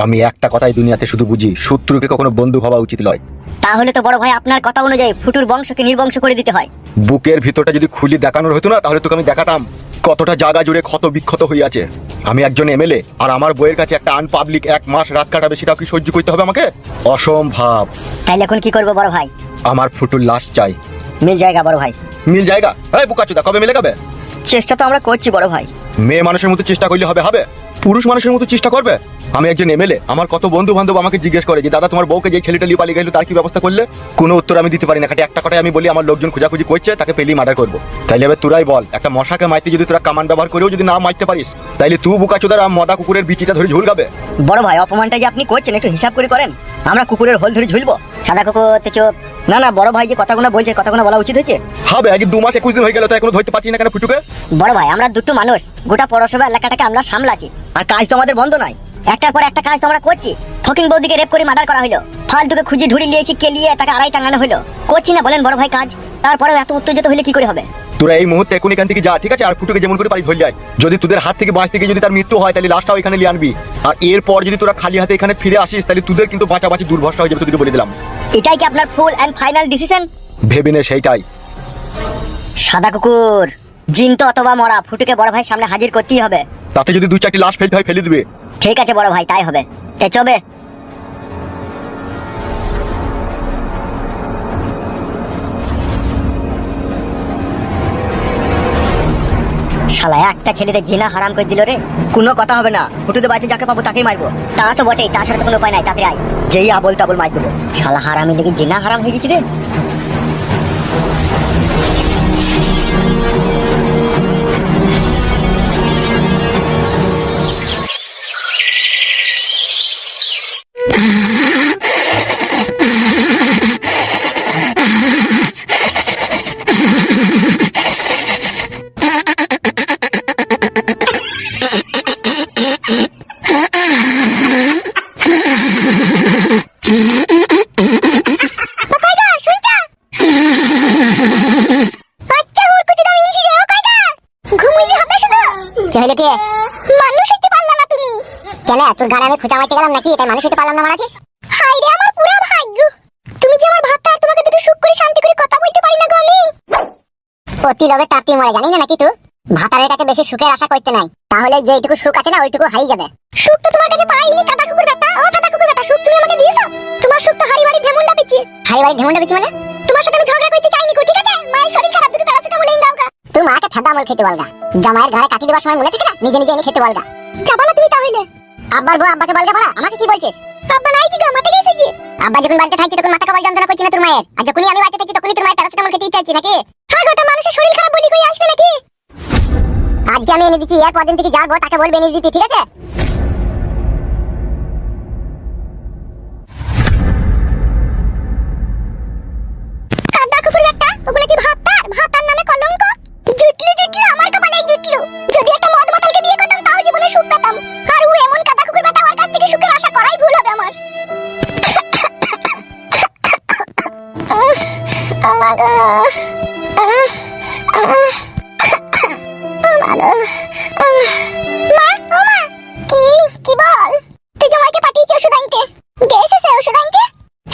আমি একটা কথাই দুনিয়াতে শুধু বুঝি, শত্রুকে কখনো বন্ধু ভাবা উচিত নয়। তাহলে তো বড় ভাই আপনার কথা অনুযায়ী ফুটুর বংশকে নির্বংশ করে দিতে হয়। বুকের ভিতরটা যদি খুলি দেখানোর হতো না, তাহলে তোকে আমি দেখাতাম কতটা জায়গা জুড়ে ক্ষত বিক্ষত হয়ে আছে। আমি একজন এমএলএ, আর আমার বইয়ের কাছে একটা আনপাবলিক 1 মাস রাত কাটাবে, সেটাও কি সহ্য করতে হবে আমাকে? অসম্ভব। তাইলে এখন কি করবো বড় ভাই? আমার ফুটুর লাশ চাই। মিল জায়গা বড় ভাই, মিল জায়গা? এই বুকাচোদা, কবে মিলে যাবে? চেষ্টা তো আমরা করছি বড় ভাই। মেয়ে মানুষের মতো চেষ্টা করলে হবে? হবে পুরুষ মানুষের মতো চেষ্টা করবে? আমি একজন এমএলএ, আমার কত বন্ধু বান্ধব আমাকে জিজ্ঞেস করে যে দাদা তোমার বউকে যে ছেলেটা লিয়ে পালিয়ে গেল তার কি ব্যবস্থা করলে? কোনো উত্তর আমি দিতে পারি না। একটা কথাই আমি বলি, আমার লোকজন খোঁজাখুঁজি করছে, তাকে পেলেই মার্ডার করবো। তাইলে এবার তোরাই বল, একটা মশাকে মারতে যদি তোরা কামান ব্যবহার করেও যদি না মারতে পারিস, তাইলে তুই বুকাচোদার মদা কুকুরের বিচিটা ধরে ঝুল গাবে? বড় ভাই, অপমানটা যে আপনি করছেন একটু হিসাব করে করেন। আমরা কুকুরের হোল ধরে ঝুলবো? সাদা কুকুর তো চুপ। না না বড় ভাই যে কথাগুলো বলছে, কথাগুলো বলা উচিত হয়েছে। হবে, আগে 2 মাস 21 দিন হয়ে গেল, তাই এখনো ধরতে পারছি না কেন ফুটুকে? বড় ভাই, আমরা দুটো মানুষ, গোটা পৌরসভা এলাকাটাকে আমরা সামলাচ্ছি, আর কাজ তো আমাদের বন্ধ নয়। একটার পর একটা কাজ তো আমরা করছি। ফকিং বৌদিকে রেপ করে মার্ডার করা হলো, ফালতুকে খুঁজে ধরে নিয়েছি, কেলিয়ে তাকে আড়াই টাঙানো হলো। করছি না বলেন বড় ভাই কাজ? তারপরেও এত উত্তেজিত হলে কি করে হবে? তোরা এই মুহূর্তে এখন এখান থেকে যা, ঠিক আছে? আর ফুটুকে যেমন করে পারি ধরে যায়। যদি তোদের হাত থেকে বাঁচতে গিয়ে যদি তার মৃত্যু হয়, তাহলে লাশটাও এখানে নিয়ে আনবি। আর এরপর যদি তোরা খালি হাতে এখানে ফিরে আসিস, তাহলে তোদের কিন্তু বাঁচাবাঁচি দুর্ভরসা হয়ে যাবে, তোদেরকে বলে দিলাম। এটাই কি আপনার ফুল এন্ড ফাইনাল ডিসিশন? ভেবে নে সেইটাই। সাদা কুকুর, জিন্ত অথবা মরা, ফুটুকে বড় ভাই সামনে হাজির করতেই হবে। তাতে যদি 2-4টি লাশ ফেলতে হয়, ফেলে দিবে। ঠিক আছে বড় ভাই, তাই হবে। চবে শালা একটা ছেলেদের জিনা হারাম করে দিল রে। কোনো কথা হবে না, ফুটুতে বাড়িতে যাকে পাবো তাকেই মারবো। তা তো বটেই, তার সাথে কোনো উপায় নাই। তাতে আয়, যেই আবল তাবল মার দেবো। শালা হারামি লেগে জিনা হারাম হয়ে গেছি রে। মানুষ হইতে পারলাম না তুমি? কেন তোর গাড়ি আমি খোঁজা মারতে গেলাম নাকি, তাই মানুষ হইতে পারলাম না মারাছিস? হাই রে আমার পুরা ভাগ্য, তুমি যে আমার ভাতটা আর তোমাকে দুটো সুখ করে শান্তি করে কথা বলতে পারি না গো আমি। অতি লোভে তাতি মরে, জানি না নাকি তুই? ভাতারের কাছে বেশি সুখের আশা করতে নাই, তাহলে যেইটুকু সুখ আছে না ওইটুকু হারিয়ে যাবে। সুখ তো তোমার কাছে পাইনি কাদা কুকুর বেটা। ও কাদা কুকুর বেটা, সুখ তুমি আমাকে দিয়েছো? তোমার সুখ তো হাড়ি বাড়ি ঢেমুন্ডা পিছি। হাড়ি বাড়ি ঢেমুন্ডা পিছি মানে? তোমার সাথে আমি ঝগড়া করতে চাইনি গো, ঠিক আছে? মায়ের শরীর খারাপ, দুটো প্যারাসিটামল এনে দাও গা। তোর মাকে ফেদা আমল খেতে বলগা, জামাইয়ের ঘরে কাটি দেবার সময় মনে থাকে না, নিজে নিজে এনে খেতে বলগা। যাবা না তুমি তাহলে? আব্বার বউ আব্বাকে বলগা বড়া, আমাকে কি বলছিস? আব্বা নাই কি গো, মাঠে গেছে কি? আব্বা যখন বাড়িতে থাকছে তখন মাথা কবল যন্ত্রণা করছে না তোর মায়ের, আর যখনই আমি বাড়িতে থাকি তখনই তোর মায়ের প্যারাসিটামল খেতে চাইছি নাকি? হ্যাঁ গো, তো মানুষের শরীর খারাপ বলি কই আসবে নাকি? আজকে আমি এনে দিচ্ছি, এরপর দিন থেকে যাবো তাকে বলবে এনে দিতে, ঠিক আছে? কাদা কুকুর বেটা, ওগুলো কি ভাতার? ভাতার নামে কলঙ্ক। জুটলু জুটলু আমার কপালে জুটলু। যদি একটা মদ মাতালকে বিয়ে করতাম তাও জীবনে সুখ পেতাম। আর ও এমন কাদা কুকুর বেটা, ওর কাছ থেকে সুখের আশা করাই ভুল হবে আমার। কি বল? তুই জামাইকে পাঠিয়েছি ওষুধ আনতে? গেছে সে ওষুধ আনতে?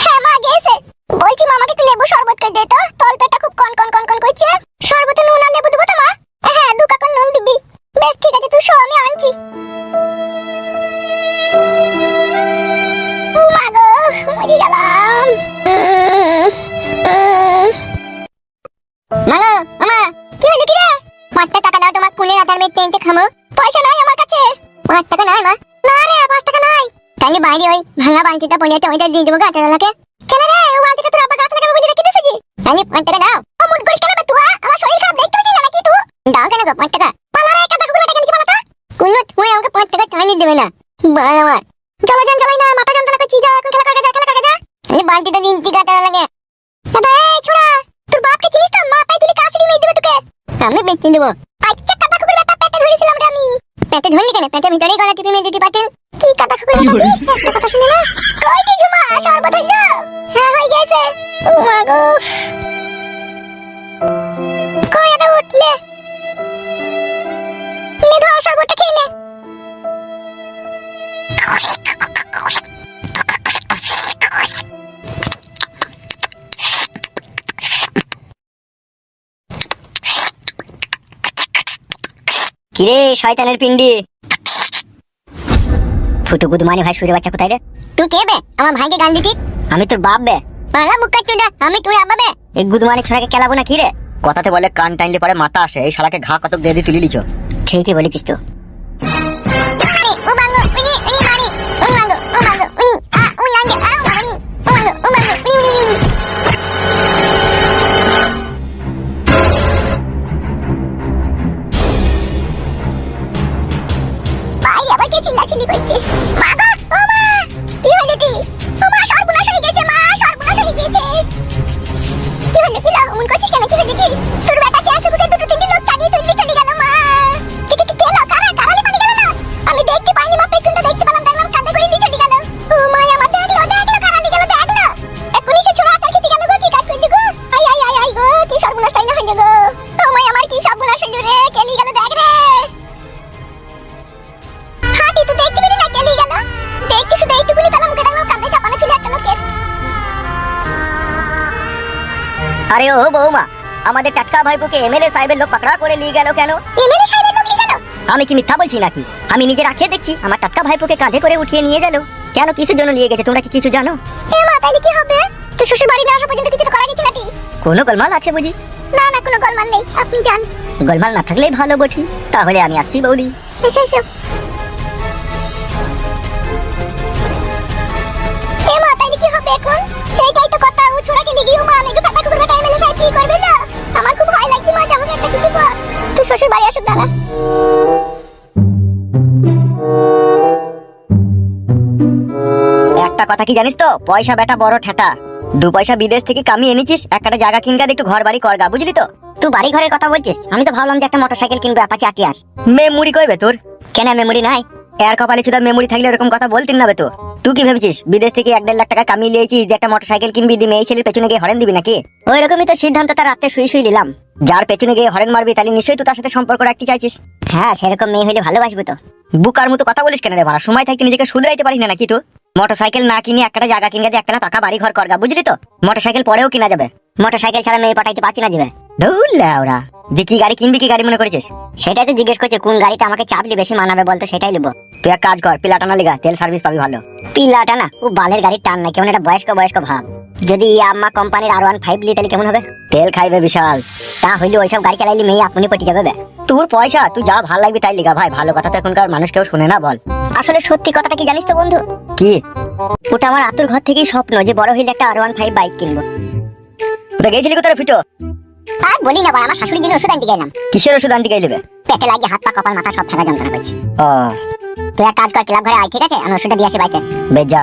হ্যাঁ মা গেছে। বলছি মামাকে একটু লেবু শরবত করে দে তো, তল পেটটা খুব কন কন কন কন করছে। শরবতে নুন আর লেবু দেবো তো মা? হ্যাঁ 2 কাপ নুন দিবি। বেশ ঠিক আছে, তুই শো, আমি আনছি। মা গো, মরে গেলাম। মাগো আমা, কি হলো কি রে? 5 টাকা দাও, তোমার কুলের আটার মেয়ে টেন্টে খামো। পয়সা নাই আমার কাছে। 5 টাকা নাই মা? না রে, 5 টাকা নাই। তাহলে বাইরে ওই ভাঙা বালতিটা পড়ে আছে, ওইটা দিয়ে দেবো গাছালাকে। কেন রে, ও বালতিটা তোর আব্বা গাছ লাগাবে বলে রেখে দিয়েছিস? তাহলে 5 টাকা দাও। ও মুড করিস কেন বে তুই? আমার শরীর খারাপ দেখতে পাচ্ছিস না নাকি তুই? দাও কেন গো 5 টাকা? পালা রে, কাদা কুকুর বেটা, কেন কি পালাতা? কোন তুই আমাকে 5 টাকা চাইলে দেবে না। বাল আমার জ্বালাই না, মাথা যন্ত্রণা করছি, যা এখন খেলা করতে যা, খেলা করতে যা। এই বালতিটা দিন কি গাছালা লাগে। দাদা এই ছোড়া, তোর বাপকে চিনিস তো? মাথায় তুলি কাছড়ি মেরে দেবে তোকে। আমি বেচে দেবো। আচ্ছা কাদা কুকুর বেটা, পেটে ধরেছিলাম রে আমি। পেটে ধরলি কেন? পেটের ভিতরেই গলা টিপে মেরে দিতে পারতেন। কি কাদা কুকুর বেটা, একটা কথা শুনে না? কই কি জমা শরবত হইলো? হ্যাঁ হয়ে গেছে। ও মা গো, কই এটা উঠলে? কিরে শয়তানের পিন্ডি, ফুটু গুদমানি ভাই সুরে বাচ্চা কোথায় রে? তুই কে বে আমার ভাইকে গান দিতি? আমি তোর বাপ বে। বাংলা মুখ কাটতে দে, আমি তোর আব্বা বে। এই গুদমানি ছোড়াকে কেলাবো না কি রে? কথাতে বলে কান টাইনলে পরে মাথা আসে, এই শালাকে ঘা কতক দিয়ে দিয়ে তুলি লিছো। ঠিকই বলেছিস তো। ও বাঙ্গো উনি উনি মারি উনি বাঙ্গো ও বাঙ্গো উনি আ ও লাঙ্গে আ মারি ও বাঙ্গো উনি উনি ভাই আবার কে চিল্লাচিল্লি করছে? মা গো ও মা, কি হলো কি? ও মা সর্বনাশ হয়ে গেছে, মা সর্বনাশ হয়ে গেছে। কি হলো কি লো মন করছিস কেন? কি হলো কি? তোর বেটা কে আছে বুকে দুটো তিনটে লোক চালিয়ে তুললে চলে গেল মা। কি লো কারা কারালি পানি গেল না? আমি দেখতে পাইনি মা, পেছনটা দেখতে পেলাম, দেখলাম কাঁধে করে নিয়ে চলে গেল। ও মা আমার দেখলো কারালি গেল দেখলো। এক্ষুনি সে ছোড়া আচার খেতে গেল গো, কি কাজ করলি গো? আই আই আই আই গো, কি সর্বনাশ তাই না হইলো গো। ও মা আমার কি সর্বনাশ হইলো রে, কেলি গেল দেখ রে। হাঁটি তো দেখতে পেলি না কেলি গেল? দেখতে শুধু এইটুকুনি পেলাম, মুখে দেখলাম কাঁধে চাপানো ছিল একটা লোকের। আরে ও বৌমা, আমাদের টাটকা ভাইপোকে এমএলএ সাহেবের লোক পাকড়া করে নিয়ে গেল কেন? এমএলএ সাহেবের লোক নিয়ে গেল? আমি কি মিথ্যা বলছি নাকি? আমি নিজে রাখে দেখছি আমার টাটকা ভাইপোকে কাঁধে করে উঠিয়ে নিয়ে গেল। কেন, কিসের জন্য নিয়ে গেছে তোমরা কি কিছু জানো? এ মা তাইলে কি হবে? তো শ্বশুর বাড়ি না আসা পর্যন্ত কিছু তো করা গেছে নাকি? কোনো গোলমাল আছে বুঝি? না না কোনো গোলমাল নেই, আপনি যান। গোলমাল না থাকলেই ভালো বটি। তাহলে আমি আসছি বৌদি। এসো এসো। এ মা তাইলে কি হবে এখন? সেইটাই তো কথা, ও ছোড়াকে লিগি ও মা আমি গো ফাটা কুকুর বেটা এমএলএ সাহেব কি করবে না? আমার খুব ভয় লাগছে মা, যাবো একটা কিছু কর। তুই শ্বশুর বাড়ি আসুক দাঁড়া। একটা কথা কি জানিস তো, পয়সা বেটা বড় ঠেটা। 2 পয়সা বিদেশ থেকে কামিয়ে এনেছিস, একটা জায়গা কিনকা একটু ঘর বাড়ি করগা, বুঝলি তো? তুই বাড়ি ঘরের কথা বলছিস, আমি তো ভাবলাম যে একটা মোটরসাইকেল কিনবো, অ্যাপাচি আটিয়ার। মেমোরি কইবে তোর? কেন মেমোরি নাই? এর কপালে শুধু মেমোরি থাকলে এরকম কথা বলতিন না বে তো। তুই কি ভেবেছিস বিদেশ থেকে 1.5 লাখ টাকা কামিয়ে লিয়েছিস যে একটা মোটরসাইকেল কিনবি, দি মেয়ে ছেলের পেছনে গিয়ে হরেন দিবি নাকি? ওই রকমই তো সিদ্ধান্ত তার রাতে শুই শুই নিলাম। যার পেছনে গিয়ে হরেন মারবি তাহলে নিশ্চয়ই তুই তার সাথে সম্পর্ক রাখতে চাইছিস। হ্যাঁ সেরকম মেয়ে হলে ভালোবাসবো তো। বুকার মতো কথা বলিস কেন রে ভাড়া? সময় থাকতে নিজেকে শুধরাইতে পারিস না নাকি তুই? মোটরসাইকেল না কিনে একটা জায়গা কিনগা দিয়ে একটা পাকা বাড়ি ঘর করগা, বুঝলি তো? মোটরসাইকেল পরেও কিনা যাবে। মোটরসাইকেল ছাড়া মেয়ে পাঠাইতে পারছি না যাবে। ধুরলা ওরা যে কি গাড়ি কিনবি, কি গাড়ি মনে করেছিস? সেটাই তো জিজ্ঞেস করছে কোন গাড়িটা আমাকে চাপলি বেশি মানাবে বলতো, সেটাই নেবো। তুই এক কাজ কর, পিলাটানা লিগা, তেল সার্ভিস পাবি ভালো। পিলাটা না, ও বালের গাড়ির টান নাই, কেমন একটা বয়স্ক বয়স্ক ভাব। যদি আম্মা কোম্পানির R15 লি তাহলে কেমন হবে? তেল খাইবে বিশাল। তা হইলে ওইসব গাড়ি চালাইলে মেয়ে আপনি পটি যাবে বে। তোর পয়সা, তুই যা ভাল লাগবে তাই লিগা ভাই। ভালো কথা তো এখনকার মানুষ কেউ শুনে না, বল। আসলে সত্যি কথাটা কি জানিস তো বন্ধু? কি? ওটা আমার আতুর ঘর থেকেই স্বপ্ন যে বড় হইলে একটা R15 বাইক কিনবো। ওটা গেছিলি কোথায় ফিটো? আর বলি না বড়, আমার শাশুড়ির জন্য ওষুধ আনতে গেলাম। কিসের ওষুধ আনতে গেলিবে? পেটে লাগে, হাত পা কপাল মাথা সব থাকা যন্ত্রণা করছে। ও তুই এক কাজ কর, ক্লাব ঘরে আয়, ঠিক আছে? আমি ওষুধটা দিয়ে আসি বাইকে। বেশ যা।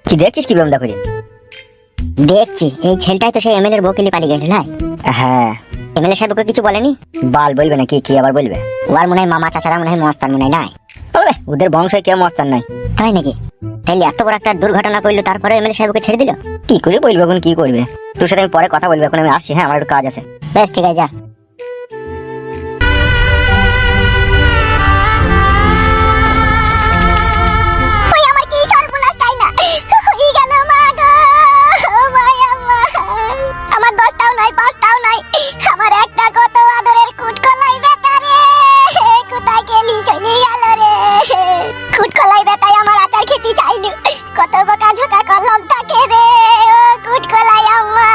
কি দেখছিস কি বেমদা করে? দেখছি এই ছেলেটাই তো সেই এমএলএর বউকে লিয়ে পালিয়ে গেল না? হ্যাঁ। এমএলএ সাহেব ওকে কিছু বলেনি? বাল বলবে না, কি কি আবার বলবে? ওর মনে হয় মামা চাচারা মনে হয় মস্তান মনে হয় নাই। ওরে ওদের বংশে কেউ মস্তান নাই। তাই নাকি? তাইলে এত বড় একটা দুর্ঘটনা করলো, তারপরে এমএলএ সাহেব ওকে ছেড়ে দিল? কি করে বলবো এখন, কি করবে? তোর সাথে আমি পরে কথা বলবো, এখন আমি আসছি। হ্যাঁ আমার একটু কাজ আছে। বেশ ঠিক আছে, যা। ওই আমার কি সর্বনাশ তাই না? হয়ে গেল মা গো, মায়া মা। আমার 10টাও নাই 5টাও নাই, আমার একটা কত আদরের কুটকলাই বেটা রে, কোথায় গেলি চলে গেল রে। কুটকলাই বেটাই আমার আচার খেতে চাইলো, কত বকা ঝোকা করলাম তাকে রে। ও কুটকলাই আম্মা,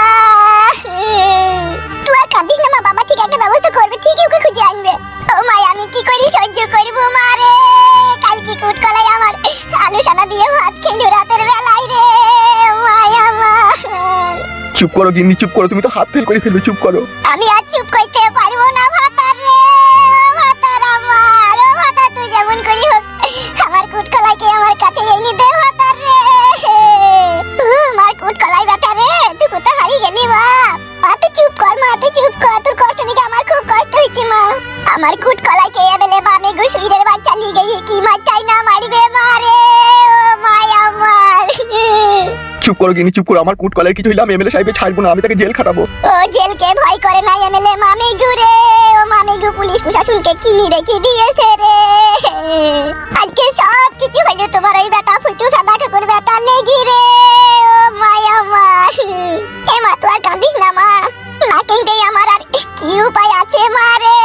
তুই আর কাঁদিস না মা, বাবা ঠিক একটা ব্যবস্থা করবে, ঠিকই ওকে খুঁজে আনবে। ও মাই আমি কি করি সহ্য করবো মা রে। কালকে কুটকলাই আমার আলু সানা দিয়ে ভাত খেলো রাতের বেলায় রে, মায়া মা। চুপ করো গিন্নি, চুপ করো, তুমি তো হাত ফেল করে ফেলবে, চুপ করো। আমি আর চুপ করতে পারবো না ভাতার রে, ভাতার আমার। ও ভাতা তুই যেমন করি হোক আমার কুটকলাইকে আমার কাছে এনে দে ভাতার রে। আমার কুটকলাই বেটা রে, তুই কোথায় হারিয়ে গেলি মা? মা তুই চুপ কর মা, তুই চুপ কর, তোর কষ্ট দেখে আমার খুব কষ্ট হচ্ছে মা। আমার কুটকলাইকে এবেলে বামে গো সুইরের বাচ্চা লিয়ে গিয়ে কি মারটাই না মারিবে মা রে। ও মায়া আমার। চুপ করো গিন্নি, চুপ করো, আমার কুট কলার কিছু হইলে আমি এমএলএ সাহেবকে ছাড়বো না, আমি তাকে জেল খাটাবো। ও জেলকে ভয় করে না এমএলএ মামিগু রে। ও মামিগু পুলিশ প্রশাসনকে কিনি রেখে দিয়েছে রে। আজকে সব কিছু হইলো তোমার ওই বেটা ফুটু সাদা কুকুর বেটা লেগি রে। ও মায়া মা, এ মা তুই আর কাঁদিস না মা, না কেঁদেই আমার আর কি উপায় আছে মা রে।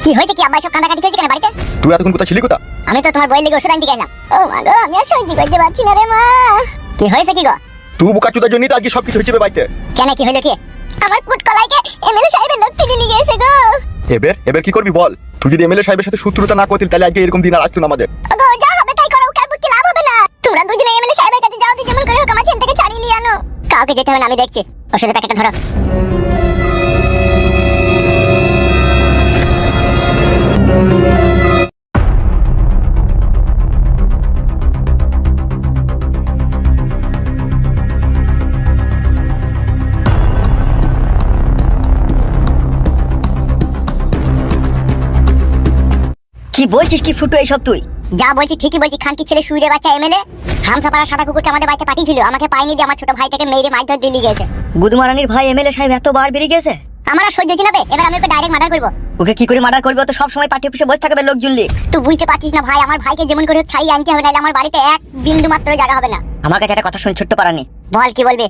কি হয়েছে কি আব্বা সব কান্দাকাটি চলছে কেন বাড়িতে? তুই এতক্ষণ কোথায় ছিলি কোথা? আমি তো তোমার বইয়ের লেগে ওষুধ আনতে গেলাম। ও মা গো, আমি আর সহ্য করতে পারছি না রে মা। কি হয়েছে কি গো? তুই বোকাচুদার জন্যই তো আজকে সবকিছু হচ্ছে বে বাড়িতে। কেন কি হলো কি? আমার পুট কলাইকে এমএলএ সাহেবের লোক তুলে নিয়ে গেছে গো। এবার কি করবি বল? তুই যদি এমএলএ সাহেবের সাথে শত্রুতা না করতিস তাহলে আজকে এরকম দিন আর আসতো না আমাদের। গো যা হবে তাই করো, কার পুটকে লাভ হবে না। তোমরা দুজনে এমএলএ সাহেবের কাছে যাও, যেমন করে হোক আমার ছেলেটাকে ছাড়িয়ে নিয়ে আনো। কাউকে যেতে হবে না, আমি দেখছি। ওষুধের প্যাকেটটা ধরো। কি বলছিস কি ফুটু এইসব তুই? যা বলছি ঠিকই বলছি। খানকির ছেলে সুইরে বাচ্চা এমএলএ হামসাপাড়া সাদা কুকুরকে আমাদের বাড়িতে পাঠিয়েছিল, আমাকে পাইনি দিয়ে আমার ছোট ভাইটাকে মেরে মাছ ধরে দিয়ে গেছে। গুদমারানির ভাই এমএলএ সাহেব এত বার বেরিয়ে গেছে। আমার আর সহ্য হচ্ছে না বে, এবার আমি ওকে ডাইরেক্ট মার্ডার করবো। ওকে কি করে মার্ডার করবে? ও তো সব সময় পার্টি অফিসে বসে থাকবে লোক জুললি। তুই বুঝতে পারছিস না ভাই, আমার ভাইকে যেমন করে হোক ছাড়িয়ে আনতে হবে, নাহলে আমার বাড়িতে এক বিন্দু মাত্র জায়গা হবে না। আমার কাছে একটা কথা শুন ছোট্ট পারানি। বল কি বলবি?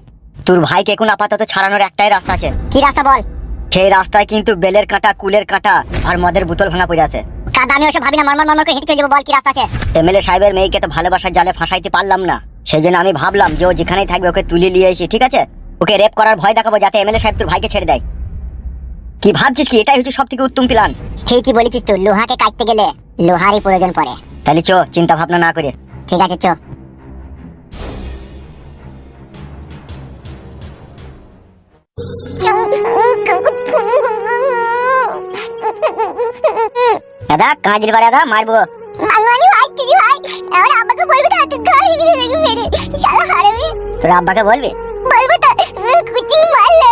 তোর ভাইকে এখন আপাতত ছাড়ানোর একটাই রাস্তা আছে। কি রাস্তা বল? সেই রাস্তায় কিন্তু বেলের কাঁটা, কুলের কাঁটা আর মদের বোতল ভাঙা পড়ে আছে। কাদা আমি ওসব ভাবি না, মরমর মরমর করে হেঁটে চলে যাবো। বল কি রাস্তা আছে? এমএলএ সাহেবের মেয়েকে তো ভালোবাসার জালে ফাঁসাইতে পারলাম না, সেই জন্য আমি ভাবলাম যে ও যেখানেই থাকবে ওকে তুলে নিয়ে এসি, ঠিক আছে? ওকে রেপ করার ভয় দেখাবো যাতে এমএলএ সাহেব তোর ভাইকে ছেড়ে দেয়। কি ভাবছিস কি? এটাই হচ্ছে সব থেকে উত্তম প্ল্যান। ঠিকই বলেছিস তুই, লোহাকে কাটতে গেলে লোহারই প্রয়োজন পড়ে। তাহলে চো, চিন্তা ভাবনা না করে। ঠিক আছে চ। দাদা কাঁচের বাড়ি দাদা মারবো। বাঙালি ভাই চিনি ভাই, আমার আব্বাকে বলবি না তুই ঘর গিয়ে দেখে মেরে শালা হারামি। তোর আব্বাকে বলবি? বলবো তো, কুচিং মারলে।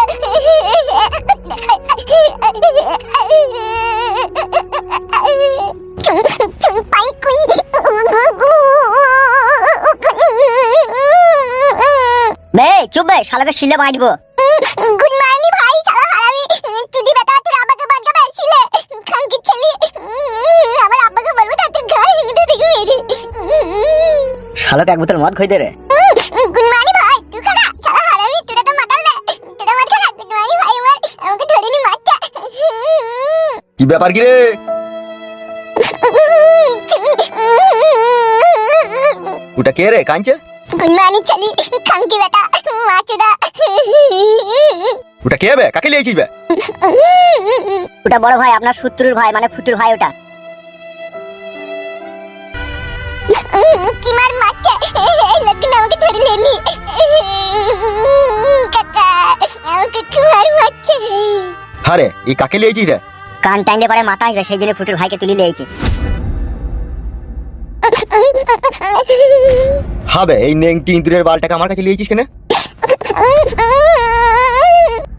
চুন পাই কুই। বে চুপ বে, শালাকে শিলে মারবো। গুড মর্নিং ভাই, শালা হারামি। চুদি বেটা তোর আব্বাকে বাগাবে ছিলে খানকি ছেলে। আমার আব্বাকে বলবো না তুই ঘর গিয়ে দেখে মেরে। শালাকে এক বোতল মদ খই দে রে। গুড মর্নিং ভাই, তুই খানা শালা হারামি। তোরা তো মাতাল না, তোরা মার খানা। গুড মর্নিং ভাই, আমাকে ধরে নি মারটা। কি ব্যাপার কি রে? ওটা কে রে কাঁদছে? গুড মর্নিং চলি খানকি বেটা মাচুদা। ওটা কে বে? কাকে লিয়েছিস বে? ওটা বড় ভাই, আপনার শত্রুর ভাই, মানে ফুটুর ভাই ওটা। কি মার মারছে, এই লোকগুলো আমাকে ধরে লেনি। কাকা আমাকে কি মার মারছে। আরে এই কাকে লিয়েছিস রে? কান টাইলে পরে মাথা আসবে, সেই জন্য ফুটুর ভাইকে তুলে লিয়েছি। হবে এই নেংটি ইন্দুরের বালটাকে আমার কাছে লিয়েছিস কেন?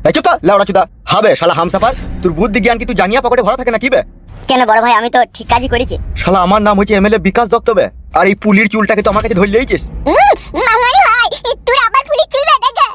এই চুপ তো লাউড়া চুদা। হবে শালা হামসাফার, তোর বুদ্ধি জ্ঞান কি তুই জাঙ্গিয়া পকেটে ভরা থাকে না কি বে? কেন বড় ভাই, আমি তো ঠিক কাজই করেছি। শালা আমার নাম হচ্ছে এমএলএ বিকাশ দত্ত বে, আর এই পুলির চুলটাকে তো আমার কাছে ধরে লিয়েছিস। মামানি ভাই, তোর আবার পুলিশ চলবে দেখা।